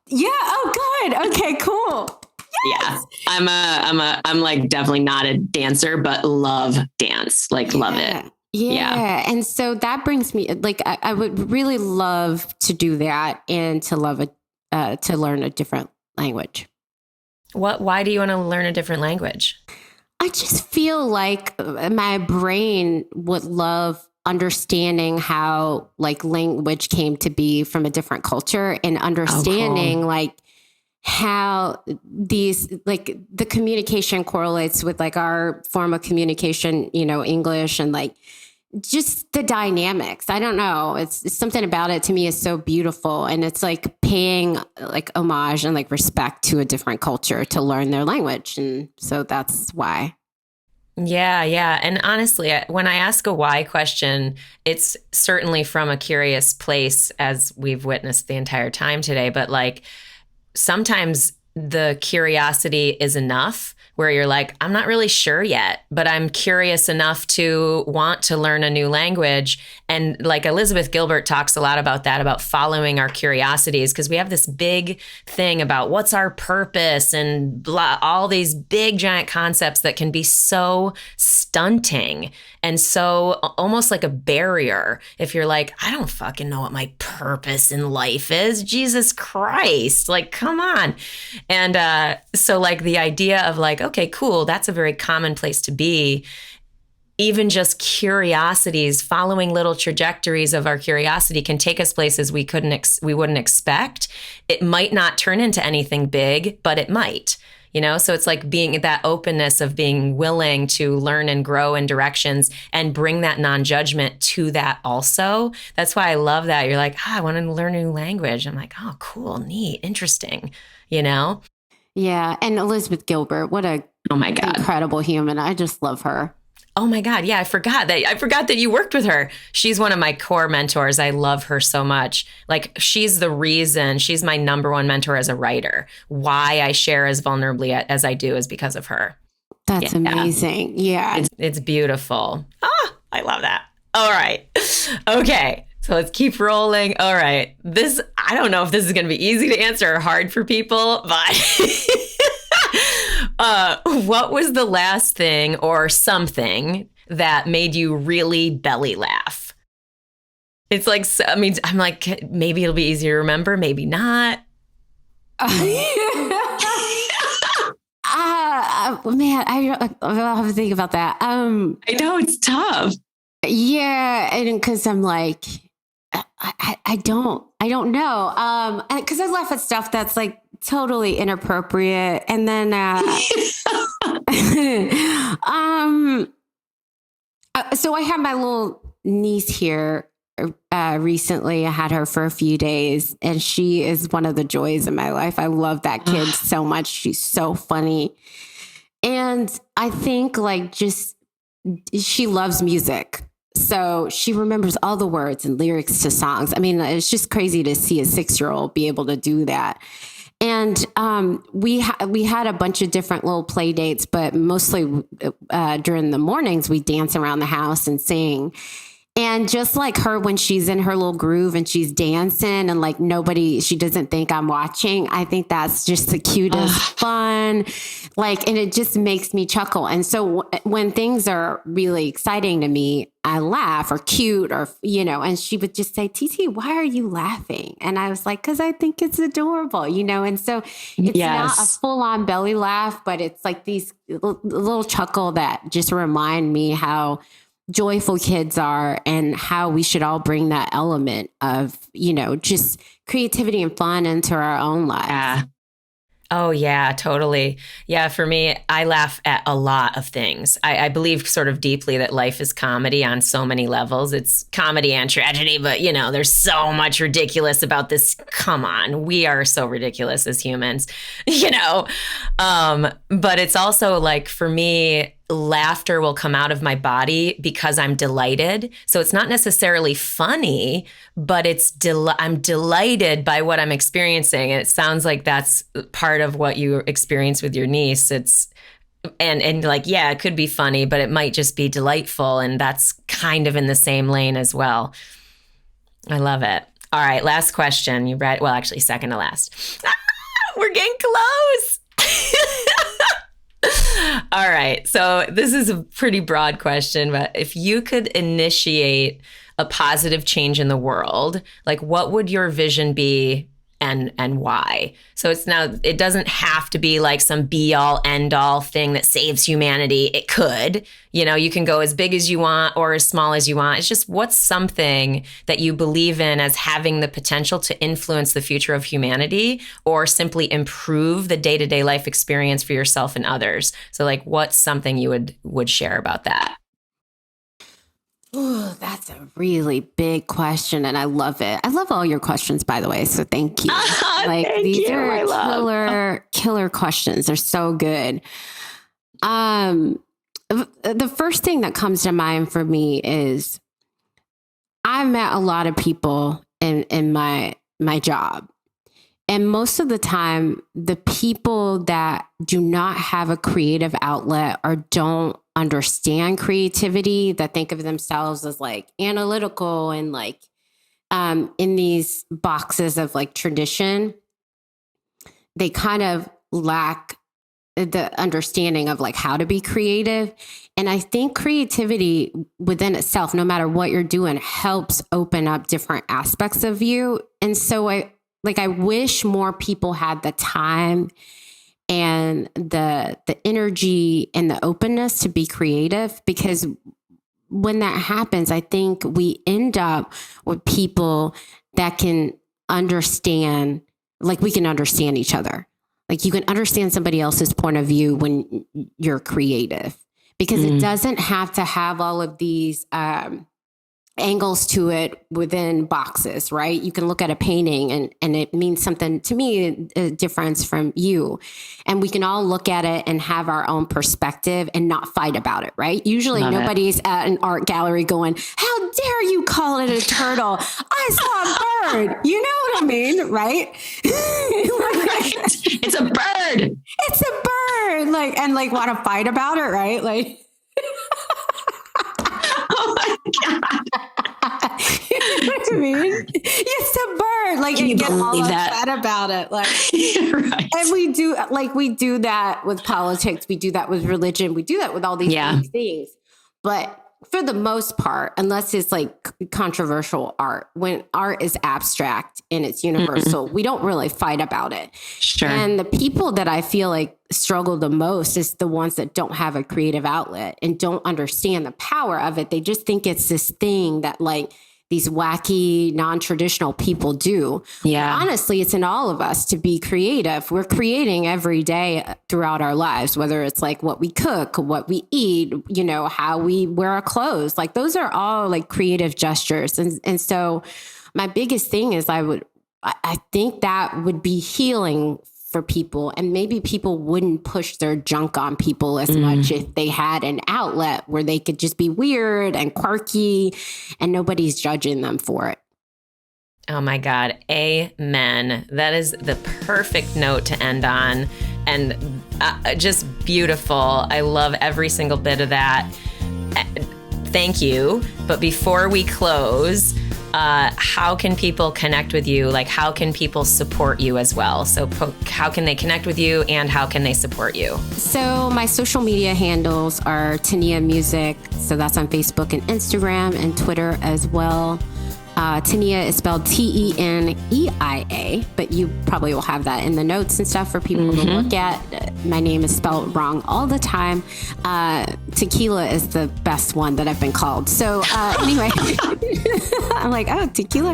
Yeah. Oh, good. Okay, cool. Yes. Yeah. I'm like definitely not a dancer, but love dance. Like love it. Yeah. And so that brings me like, I would really love to do that and to to learn a different language. Why do you want to learn a different language? I just feel like my brain would love understanding how like language came to be from a different culture and understanding like how these like the communication correlates with like our form of communication, English, and like just the dynamics. I don't know. It's something about it to me is so beautiful. And it's like paying like homage and like respect to a different culture to learn their language. And so that's why. Yeah. Yeah. And honestly, when I ask a why question, it's certainly from a curious place, as we've witnessed the entire time today. But like sometimes the curiosity is enough where you're like, I'm not really sure yet, but I'm curious enough to want to learn a new language. And like Elizabeth Gilbert talks a lot about that, about following our curiosities, because we have this big thing about what's our purpose and blah, all these big giant concepts that can be so stunting and so almost like a barrier. If you're like, I don't fucking know what my purpose in life is. Jesus Christ, like, come on. And so like the idea of like, okay, cool. That's a very common place to be. Even just curiosities, following little trajectories of our curiosity can take us places we wouldn't expect. It might not turn into anything big, but it might, So it's like being that openness of being willing to learn and grow in directions and bring that non-judgment to that also. That's why I love that. You're like, I want to learn a new language. I'm like, oh, cool, neat, interesting, Yeah. And Elizabeth Gilbert, what a incredible human. I just love her. Oh my God. Yeah. I forgot that you worked with her. She's one of my core mentors. I love her so much. Like she's my number one mentor as a writer. Why I share as vulnerably as I do is because of her. That's amazing. Yeah. It's beautiful. I love that. All right. Okay. So let's keep rolling. All right. I don't know if this is going to be easy to answer or hard for people, but what was the last thing or something that made you really belly laugh? It's like, I'm like, maybe it'll be easy to remember, maybe not. Man, I'll have to think about that. I know it's tough. Yeah. And because I'm like, I don't know. Because I laugh at stuff that's like totally inappropriate. And then, so I had my little niece here recently. I had her for a few days, and she is one of the joys of my life. I love that kid so much. She's so funny. And I think like she loves music. So she remembers all the words and lyrics to songs. I mean, it's just crazy to see a 6-year-old be able to do that. And we had a bunch of different little play dates, but mostly during the mornings, we dance around the house and sing. And just like her, when she's in her little groove and she's dancing and like she doesn't think I'm watching. I think that's just the cutest fun. Like, and it just makes me chuckle. And so when things are really exciting to me, I laugh or cute or, and she would just say, TT, why are you laughing? And I was like, because I think it's adorable, And so it's not a full on belly laugh, but it's like these little chuckle that just remind me how joyful kids are and how we should all bring that element of, just creativity and fun into our own lives. Yeah. Oh, yeah, totally. Yeah, for me, I laugh at a lot of things. I believe sort of deeply that life is comedy on so many levels. It's comedy and tragedy, but, there's so much ridiculous about this. Come on, we are so ridiculous as humans, But it's also like, for me, laughter will come out of my body because I'm delighted. So it's not necessarily funny, but I'm delighted by what I'm experiencing. And it sounds like that's part of what you experience with your niece. And like, yeah, it could be funny, but it might just be delightful. And that's kind of in the same lane as well. I love it. All right, last question. You read, well, actually second to last. We're getting close. All right. So this is a pretty broad question, but if you could initiate a positive change in the world, like what would your vision be and why? So it doesn't have to be like some be all end all thing that saves humanity. It could, you can go as big as you want or as small as you want. It's just what's something that you believe in as having the potential to influence the future of humanity or simply improve the day-to-day life experience for yourself and others. So like what's something you would share about that? Oh, that's a really big question, and I love it. I love all your questions, by the way, so thank you. These are killer questions. They're so good. The first thing that comes to mind for me is I've met a lot of people in my job. And most of the time, the people that do not have a creative outlet or don't understand creativity, that think of themselves as like analytical and like in these boxes of like tradition, they kind of lack the understanding of like how to be creative. And I think creativity within itself, no matter what you're doing, helps open up different aspects of you. And so I wish more people had the time and the energy and the openness to be creative, because when that happens, I think we end up with people that can understand, like we can understand each other. Like you can understand somebody else's point of view when you're creative, because it doesn't have to have all of these angles to it within boxes, right? You can look at a painting and it means something to me, a difference from you. And we can all look at it and have our own perspective and not fight about it, right? Usually nobody's at an art gallery going, how dare you call it a turtle? I saw a bird. You know what I mean, right? It's a bird. It's a bird. Like want to fight about it, right? Like, oh my God. You know what I mean? It's a bird. Like, can you get all believe upset about it. Like, right. And we do that with politics. We do that with religion. We do that with all these things. But for the most part, unless it's like controversial art, when art is abstract and it's universal, we don't really fight about it. Sure. And the people that I feel like struggle the most is the ones that don't have a creative outlet and don't understand the power of it. They just think it's this thing that like these wacky, non-traditional people do. Yeah. But honestly, it's in all of us to be creative. We're creating every day throughout our lives, whether it's like what we cook, what we eat, how we wear our clothes. Like those are all like creative gestures. And so my biggest thing is I think that would be healing for people. And maybe people wouldn't push their junk on people as much if they had an outlet where they could just be weird and quirky and nobody's judging them for it. Oh my God. Amen. That is the perfect note to end on. And just beautiful. I love every single bit of that. Thank you. But before we close, how can people connect with you? Like, how can people support you as well? So how can they connect with you and how can they support you? So my social media handles are Teneia Music. So that's on Facebook and Instagram and Twitter as well. Teneia is spelled Teneia, but you probably will have that in the notes and stuff for people to look at. My name is spelled wrong all the time. Tequila is the best one that I've been called. So anyway, I'm like, oh, tequila.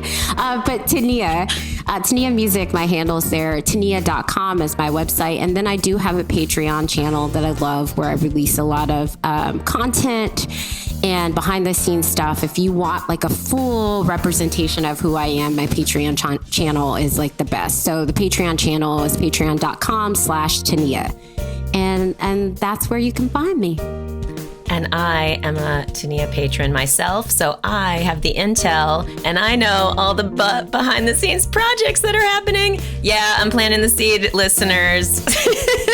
But Teneia Music, my handle's there. Teneia.com is my website. And then I do have a Patreon channel that I love where I release a lot of content and behind the scenes stuff. If you want like a full representation of who I am, my Patreon channel is like the best. So the Patreon channel is patreon.com/Teneia. And that's where you can find me. And I am a Teneia patron myself, so I have the intel and I know all the behind the scenes projects that are happening. Yeah, I'm planting the seed, listeners.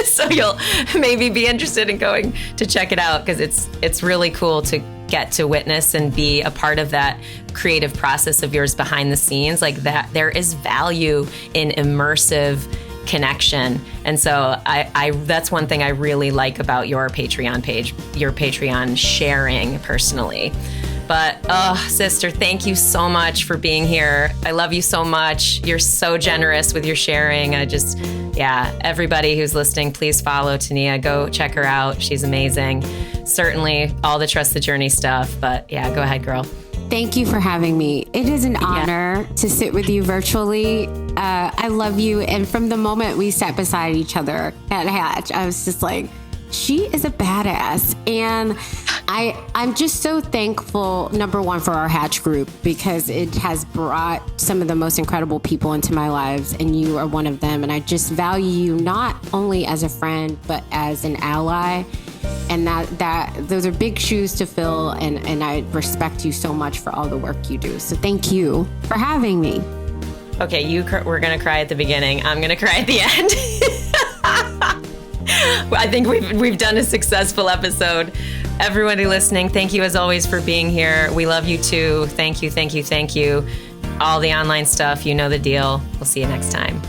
So you'll maybe be interested in going to check it out because it's really cool to get to witness and be a part of that creative process of yours behind the scenes. Like that, there is value in immersive connection. And so I that's one thing I really like about your Patreon page, your Patreon sharing personally. But sister, thank you so much for being here. I love you so much. You're so generous with your sharing. Everybody who's listening, please follow Teneia. Go check her out. She's amazing. Certainly all the Trust the Journey stuff. But yeah, go ahead, girl. Thank you for having me. It is an honor to sit with you virtually. I love you. And from the moment we sat beside each other at Hatch, I was just like, she is a badass. And I'm just so thankful, number one, for our Hatch group, because it has brought some of the most incredible people into my lives, and you are one of them. And I just value you not only as a friend, but as an ally. And that those are big shoes to fill, and I respect you so much for all the work you do. So thank you for having me. Okay, we're gonna cry at the beginning. I'm gonna cry at the end. I think we've done a successful episode. Everybody listening, thank you as always for being here. We love you too. Thank you, thank you, thank you. All the online stuff, you know the deal. We'll see you next time.